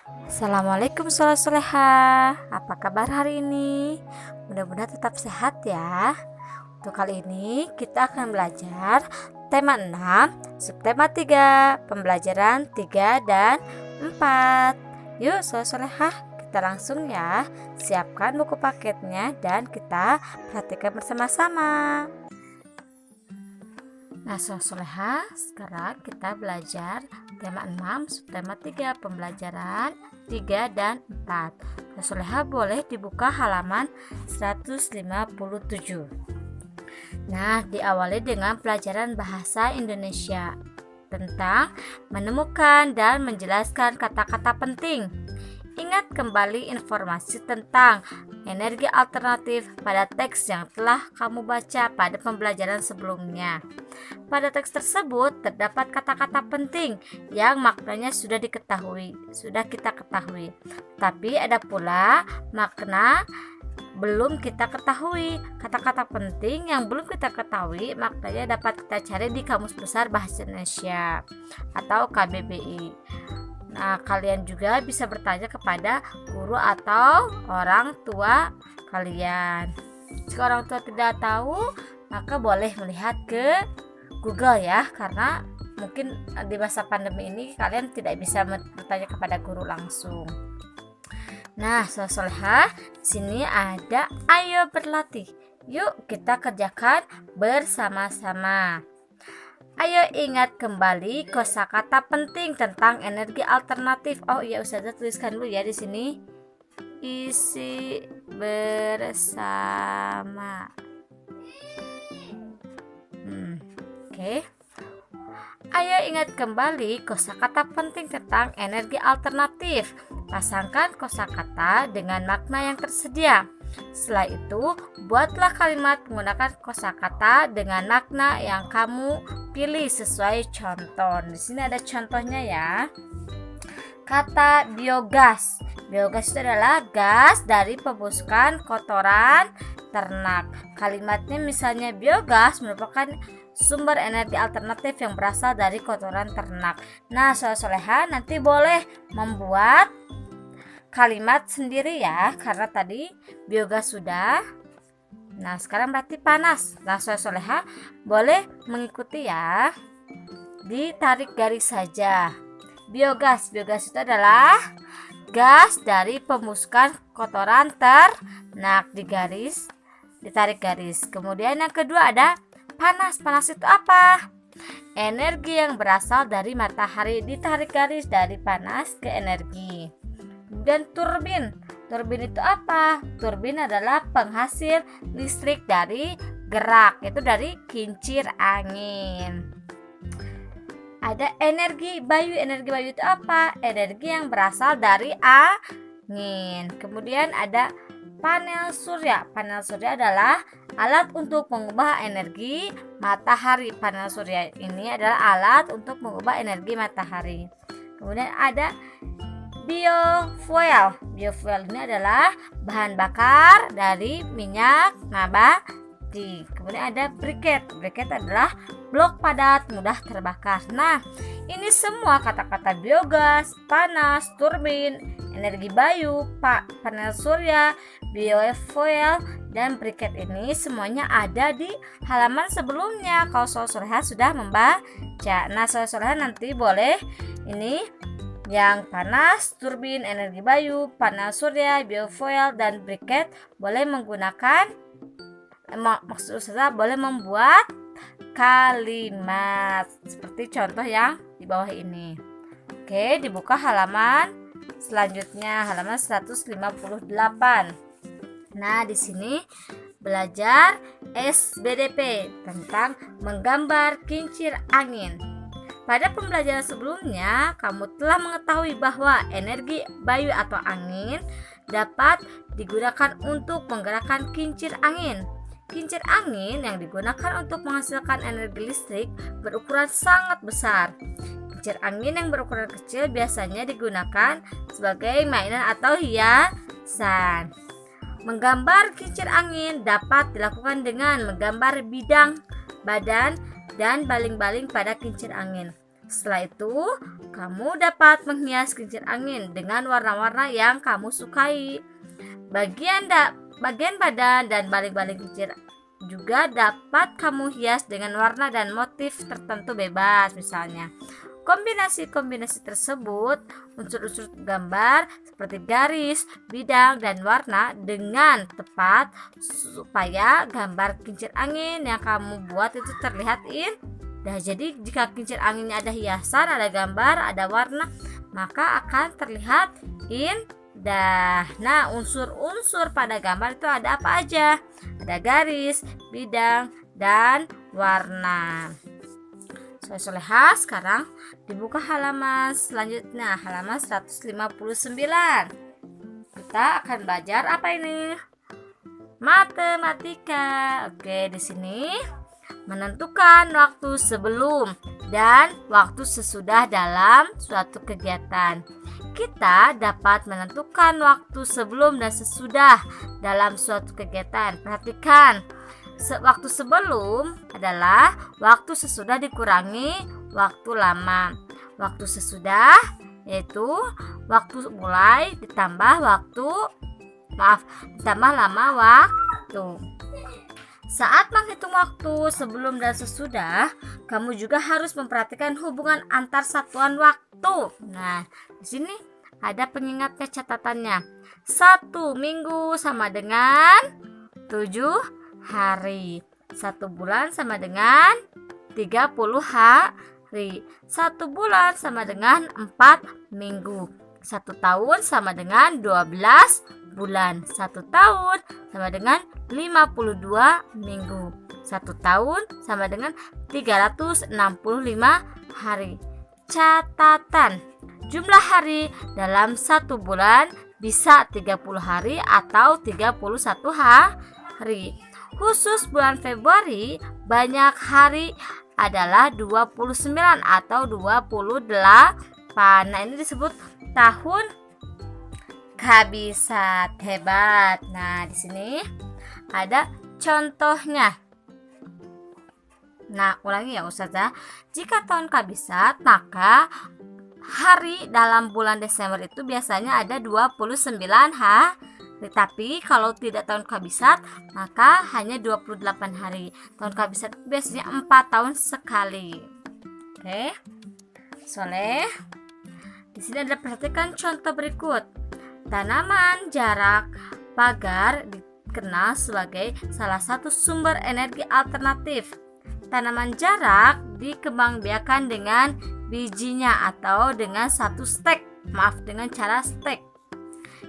Assalamualaikum soleha. Apa kabar hari ini? Mudah-mudahan tetap sehat ya. Untuk kali ini kita akan belajar tema 6, subtema 3, pembelajaran 3 dan 4. Yuk soleha, kita langsung ya. Siapkan buku paketnya dan kita perhatikan bersama-sama. Nah soleha, sekarang kita belajar tema 6, subtema 3, pembelajaran 3 dan 4. Soleha boleh dibuka halaman 157. Nah, diawali dengan pelajaran bahasa Indonesia tentang menemukan dan menjelaskan kata-kata penting. Ingat kembali informasi tentang energi alternatif pada teks yang telah kamu baca pada pembelajaran sebelumnya. Pada teks tersebut terdapat kata-kata penting yang maknanya sudah kita ketahui. Tapi ada pula makna belum kita ketahui. Kata-kata penting yang belum kita ketahui maknanya dapat kita cari di Kamus Besar Bahasa Indonesia atau KBBI. Nah, kalian juga bisa bertanya kepada guru atau orang tua kalian. Jika orang tua tidak tahu, maka boleh melihat ke Google ya, karena mungkin di masa pandemi ini kalian tidak bisa bertanya kepada guru langsung. Nah, soleha, sini ada ayo berlatih. Yuk kita kerjakan bersama-sama. Ayo ingat kembali kosakata penting tentang energi alternatif. Oh iya, Ustazah tuliskan dulu ya di sini. Isi bersama. Oke. Ayo ingat kembali kosakata penting tentang energi alternatif. Pasangkan kosakata dengan makna yang tersedia. Setelah itu, buatlah kalimat menggunakan kosakata dengan makna yang kamu pilih sesuai contoh. Di sini ada contohnya ya. Kata biogas. Biogas itu adalah gas dari pembusukan kotoran ternak. Kalimatnya misalnya biogas merupakan sumber energi alternatif yang berasal dari kotoran ternak. Nah, soleha nanti boleh membuat kalimat sendiri ya, karena tadi biogas sudah. Nah, sekarang berarti panas. Nah, soleha boleh mengikuti ya. Ditarik garis saja. Biogas itu adalah gas dari pembusukan kotoran ternak, ditarik garis. Kemudian yang kedua ada panas. Panas itu apa? Energi yang berasal dari matahari, ditarik garis dari panas ke energi. Dan turbin itu apa? Turbin adalah penghasil listrik dari gerak, itu dari kincir angin. Ada energi bayu itu apa? Energi yang berasal dari angin. Kemudian ada panel surya adalah alat untuk mengubah energi matahari. Panel surya ini adalah alat untuk mengubah energi matahari. Kemudian ada biofuel ini adalah bahan bakar dari minyak nabati. Kemudian ada briket adalah blok padat mudah terbakar. Nah, ini semua kata-kata biogas, panas, turbin, energi bayu, panel surya, biofuel, dan briket ini semuanya ada di halaman sebelumnya kalau soleha sudah membaca. Nah, soleha nanti boleh ini yang panas, turbin, energi bayu, panel surya, biofuel, dan briket boleh menggunakan maksud saya boleh membuat kalimat seperti contoh yang di bawah ini. Oke, dibuka halaman selanjutnya, halaman 158. Nah, di sini belajar SBDP tentang menggambar kincir angin. Pada pembelajaran sebelumnya, kamu telah mengetahui bahwa energi bayu atau angin dapat digunakan untuk menggerakkan kincir angin. Kincir angin yang digunakan untuk menghasilkan energi listrik berukuran sangat besar. Kincir angin yang berukuran kecil biasanya digunakan sebagai mainan atau hiasan. Menggambar kincir angin dapat dilakukan dengan menggambar bidang, badan, dan baling-baling pada kincir angin. Setelah itu, kamu dapat menghias kincir angin dengan warna-warna yang kamu sukai. Bagian badan dan baling-baling kincir juga dapat kamu hias dengan warna dan motif tertentu bebas. Misalnya, kombinasi-kombinasi tersebut, unsur-unsur gambar seperti garis, bidang, dan warna dengan tepat supaya gambar kincir angin yang kamu buat itu terlihat indah. Jadi jika kincir anginnya ada hiasan, ada gambar, ada warna, maka akan terlihat indah. Nah, unsur-unsur pada gambar itu ada apa aja? Ada garis, bidang, dan warna. Soleha, sekarang dibuka halaman selanjutnya, halaman 159. Kita akan belajar apa ini? Matematika. Oke, di sini menentukan waktu sebelum dan waktu sesudah dalam suatu kegiatan. Kita dapat menentukan waktu sebelum dan sesudah dalam suatu kegiatan. Perhatikan, waktu sebelum adalah waktu sesudah dikurangi waktu lama. Waktu sesudah yaitu waktu mulai ditambah lama waktu. Saat menghitung waktu sebelum dan sesudah, kamu juga harus memperhatikan hubungan antar satuan waktu. Nah, di sini ada pengingatnya, catatannya. 1 minggu sama dengan 7 hari. 1 bulan sama dengan 30 hari. 1 bulan sama dengan 4 minggu. 1 tahun sama dengan 12 bulan. 1 tahun sama dengan 52 minggu. 1 tahun sama dengan 365 hari. Catatan, jumlah hari dalam 1 bulan bisa 30 hari atau 31 hari. Khusus bulan Februari, banyak hari adalah 29 atau 28. Nah, ini disebut tahun kabisat. Hebat. Nah, di sini ada contohnya. Nah, ulangi ya Ustazah. Jika tahun kabisat, maka hari dalam bulan Desember itu biasanya ada 29 hari. Tapi kalau tidak tahun kabisat, maka hanya 28 hari. Tahun kabisat biasanya 4 tahun sekali. Oke. Soleh. Di sini ada, perhatikan contoh berikut. Tanaman jarak pagar dikenal sebagai salah satu sumber energi alternatif. Tanaman jarak dikembangbiakan dengan bijinya atau dengan dengan cara stek.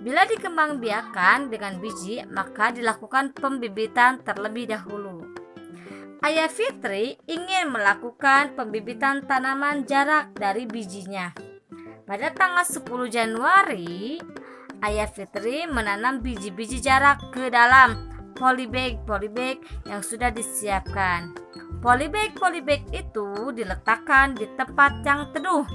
Bila dikembangbiakan dengan biji, maka dilakukan pembibitan terlebih dahulu. Ayah Fitri ingin melakukan pembibitan tanaman jarak dari bijinya. Pada tanggal 10 Januari, Ayah Fitri menanam biji-biji jarak ke dalam polybag yang sudah disiapkan. Polybag itu diletakkan di tempat yang teduh.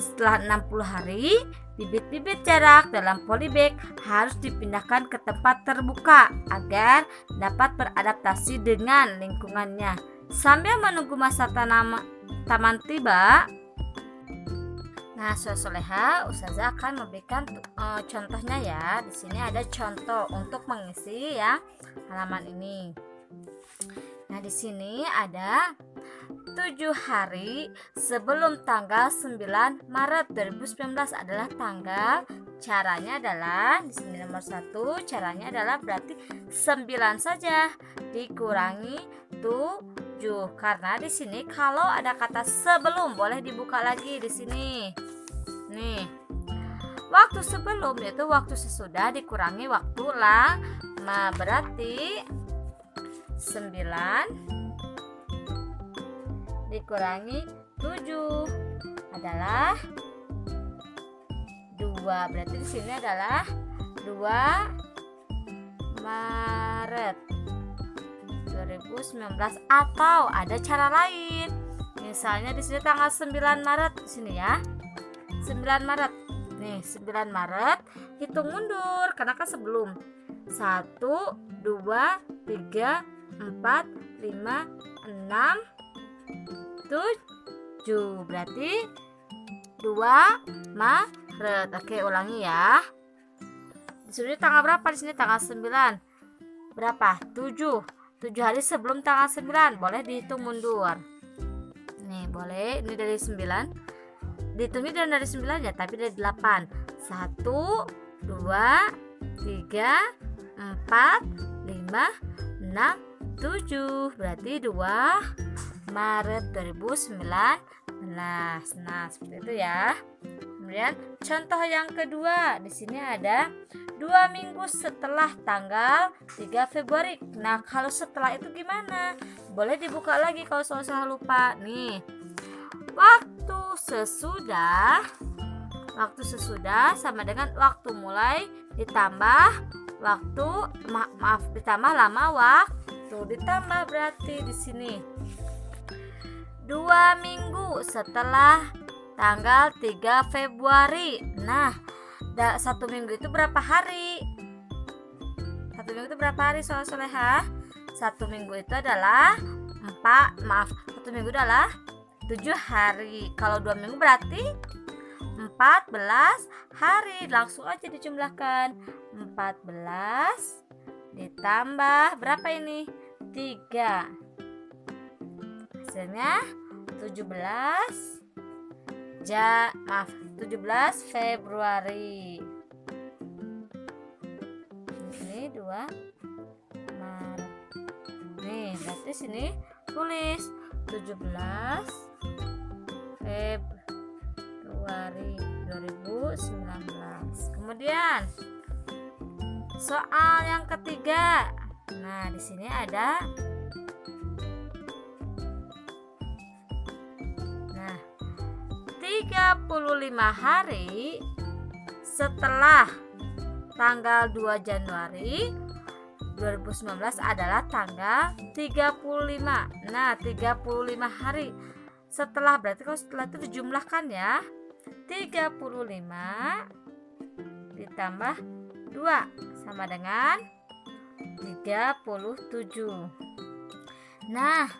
Setelah 60 hari, bibit-bibit jarak dalam polybag harus dipindahkan ke tempat terbuka agar dapat beradaptasi dengan lingkungannya. Sambil menunggu masa taman tiba, nah, Soleha, Ustazah akan memberikan contohnya ya. Di sini ada contoh untuk mengisi ya halaman ini. Nah, di sini ada 7 hari sebelum tanggal 9 Maret 2019 adalah tanggal. Caranya adalah di sini nomor 1, caranya adalah berarti 9 saja dikurangi 7 karena di sini kalau ada kata sebelum boleh dibuka lagi di sini. Nih. Waktu sebelum yaitu waktu sesudah dikurangi waktu lama, berarti 9 dikurangi 7 adalah 2. Berarti di sini adalah 2 Maret 2019 atau ada cara lain. Misalnya di sini tanggal 9 Maret di sini ya. 9 Maret. Nih, 9 Maret hitung mundur karena kan sebelum. 1 2 3 4 5 6 7 7. Berarti 2 Maret. Oke, ulangi ya. Di sini tanggal berapa? Di sini tanggal 9. Berapa? 7. 7 hari sebelum tanggal 9. Boleh dihitung mundur. Nih, boleh. Ini dari 9. Dihitungnya dari 9 ya, tapi dari 8. 1, 2, 3, 4, 5, 6, 7. Berarti 2 Maret 2019. Nah, seperti itu ya. Kemudian contoh yang kedua, di sini ada 2 minggu setelah tanggal 3 Februari. Nah, kalau setelah itu gimana? Boleh dibuka lagi kalau salah lupa. Nih, waktu sesudah sama dengan waktu mulai ditambah waktu ditambah lama waktu. Ditambah berarti di sini 2 minggu setelah tanggal 3 Februari. Nah, 1 minggu itu berapa hari? 1 minggu itu berapa hari, soleha? 1 minggu itu adalah 1 minggu adalah 7 hari. Kalau 2 minggu berarti 14 hari. Langsung aja dijumlahkan. 14 ditambah berapa ini? 3. Hasilnya 17 Februari. Ini 2 Maret. Nih, berarti sini tulis 17 Februari 2019. Kemudian soal yang ketiga. Nah, di sini ada 35 hari setelah tanggal 2 Januari 2019 adalah tanggal 35. Nah, 35 hari setelah, berarti kalau setelah itu dijumlahkan ya. 35 ditambah 2 sama dengan 37. Nah,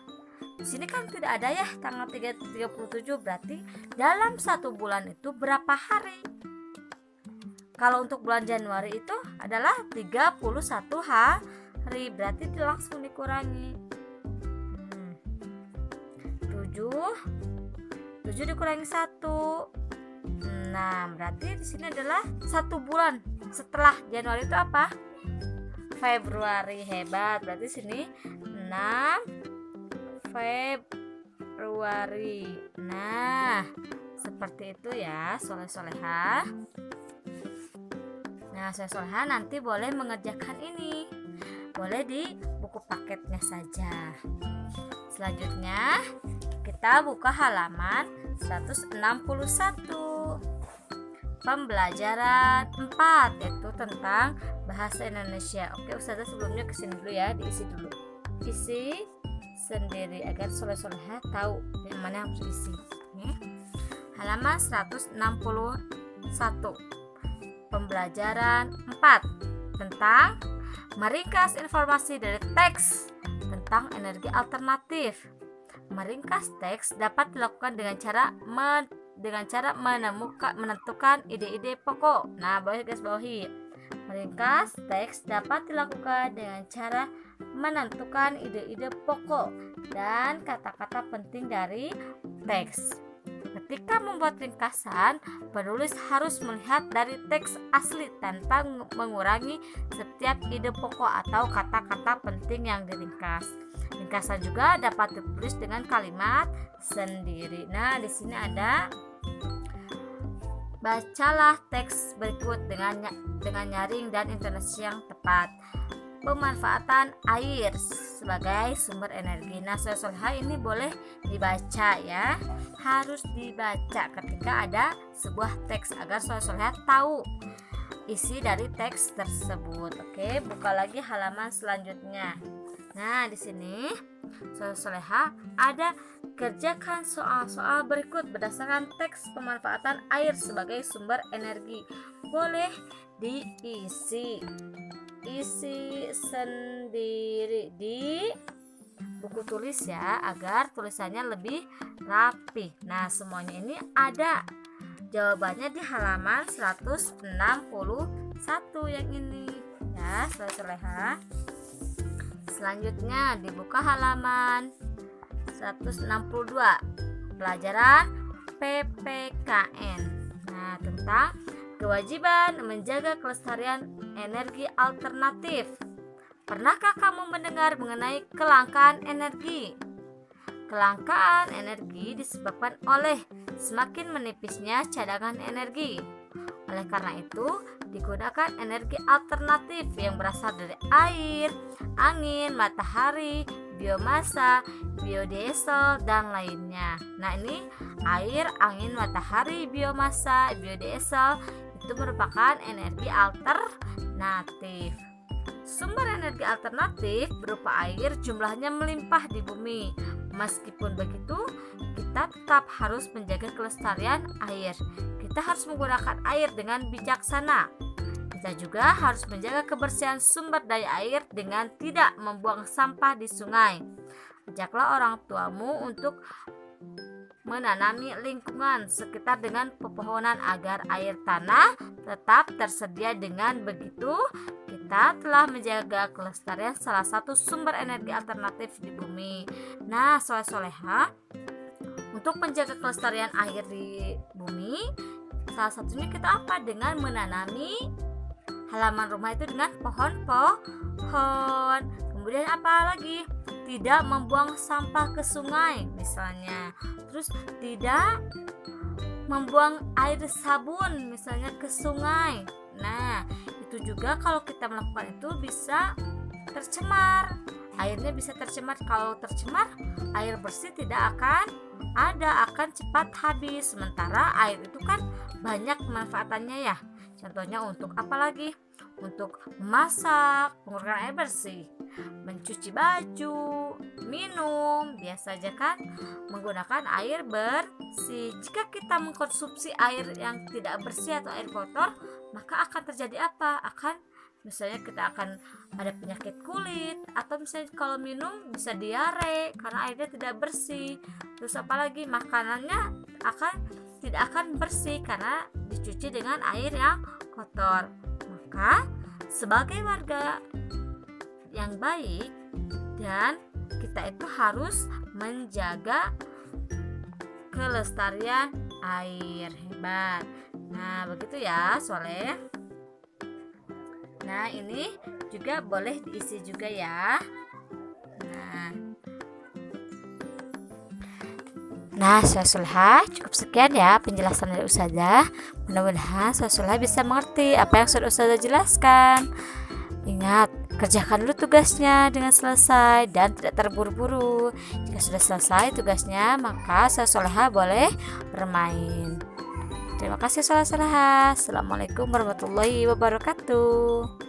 di sini kan tidak ada ya tanggal 37, berarti dalam 1 bulan itu berapa hari? Kalau untuk bulan Januari itu adalah 31 hari, berarti langsung dikurangi. 7 dikurangi 1. Nah, berarti di sini adalah 1 bulan setelah Januari itu apa? Februari. Hebat. Berarti sini 6 Februari. Nah, seperti itu ya, soleha. Nah, soleha nanti boleh mengerjakan ini. Boleh di buku paketnya saja. Selanjutnya, kita buka halaman 161. Pembelajaran 4, yaitu tentang bahasa Indonesia. Oke, Ustazah sebelumnya kesini dulu ya, diisi dulu. Isi sendiri agar soleha tahu yang mana yang harus diisi. Halaman 161. Pembelajaran 4 tentang meringkas informasi dari teks tentang energi alternatif. Meringkas teks dapat dilakukan dengan cara menentukan ide-ide pokok. Nah, bawahi. Meringkas teks dapat dilakukan dengan cara menentukan ide-ide pokok dan kata-kata penting dari teks. Ketika membuat ringkasan, penulis harus melihat dari teks asli tanpa mengurangi setiap ide pokok atau kata-kata penting yang diringkas. Ringkasan juga dapat ditulis dengan kalimat sendiri. Nah, di sini ada, bacalah teks berikut dengan nyaring dan intonasi yang tepat. Pemanfaatan air sebagai sumber energi. Nah, soleha ini boleh dibaca ya. Harus dibaca ketika ada sebuah teks agar soleha tahu isi dari teks tersebut. Oke, buka lagi halaman selanjutnya. Nah, di sini soleha ada kerjakan soal-soal berikut berdasarkan teks pemanfaatan air sebagai sumber energi. Boleh diisi sendiri di buku tulis ya, agar tulisannya lebih rapi. Nah, semuanya ini ada jawabannya di halaman 161 yang ini ya, Soleha. Selanjutnya dibuka halaman 162, pelajaran PPKN. Nah, tentang kewajiban menjaga kelestarian energi alternatif. Pernahkah kamu mendengar mengenai kelangkaan energi? Kelangkaan energi disebabkan oleh semakin menipisnya cadangan energi. Oleh karena itu, digunakan energi alternatif yang berasal dari air, angin, matahari, biomasa, biodiesel, dan lainnya. Nah, ini air, angin, matahari, biomasa, biodiesel itu merupakan energi alternatif. Sumber energi alternatif berupa air jumlahnya melimpah di bumi. Meskipun begitu, kita tetap harus menjaga kelestarian air. Kita harus menggunakan air dengan bijaksana. Kita juga harus menjaga kebersihan sumber daya air dengan tidak membuang sampah di sungai. Ajaklah orang tuamu untuk menanami lingkungan sekitar dengan pepohonan agar air tanah tetap tersedia. Dengan begitu, kita telah menjaga kelestarian salah satu sumber energi alternatif di bumi. Nah, soleha, untuk menjaga kelestarian air di bumi, salah satunya kita apa? Dengan menanami halaman rumah itu dengan pohon-pohon. Kemudian apa lagi? Tidak membuang sampah ke sungai misalnya. Terus tidak membuang air sabun misalnya ke sungai. Nah, itu juga kalau kita melakukan itu bisa tercemar. Airnya bisa tercemar. Kalau tercemar, air bersih tidak akan ada, akan cepat habis. Sementara air itu kan banyak manfaatannya ya. Contohnya untuk apa lagi? Untuk memasak, mengurangkan air bersih, mencuci baju, minum, biasa saja kan menggunakan air bersih. Jika kita mengkonsumsi air yang tidak bersih atau air kotor, maka akan terjadi apa? Misalnya kita akan ada penyakit kulit, atau misalnya kalau minum bisa diare karena airnya tidak bersih. Terus apalagi makanannya tidak akan bersih karena dicuci dengan air yang kotor. Maka sebagai warga yang baik dan kita itu harus menjaga kelestarian air. Hebat. Nah, begitu ya, Soleh. Nah, ini juga boleh diisi juga ya. Nah, Soleha, cukup sekian ya penjelasan dari Ustazah. Mudah-mudahan Soleha bisa mengerti apa yang sudah Ustazah jelaskan. Ingat, kerjakan dulu tugasnya dengan selesai dan tidak terburu-buru. Jika sudah selesai tugasnya, maka Soleha boleh bermain. Terima kasih Soleha. Assalamualaikum warahmatullahi wabarakatuh.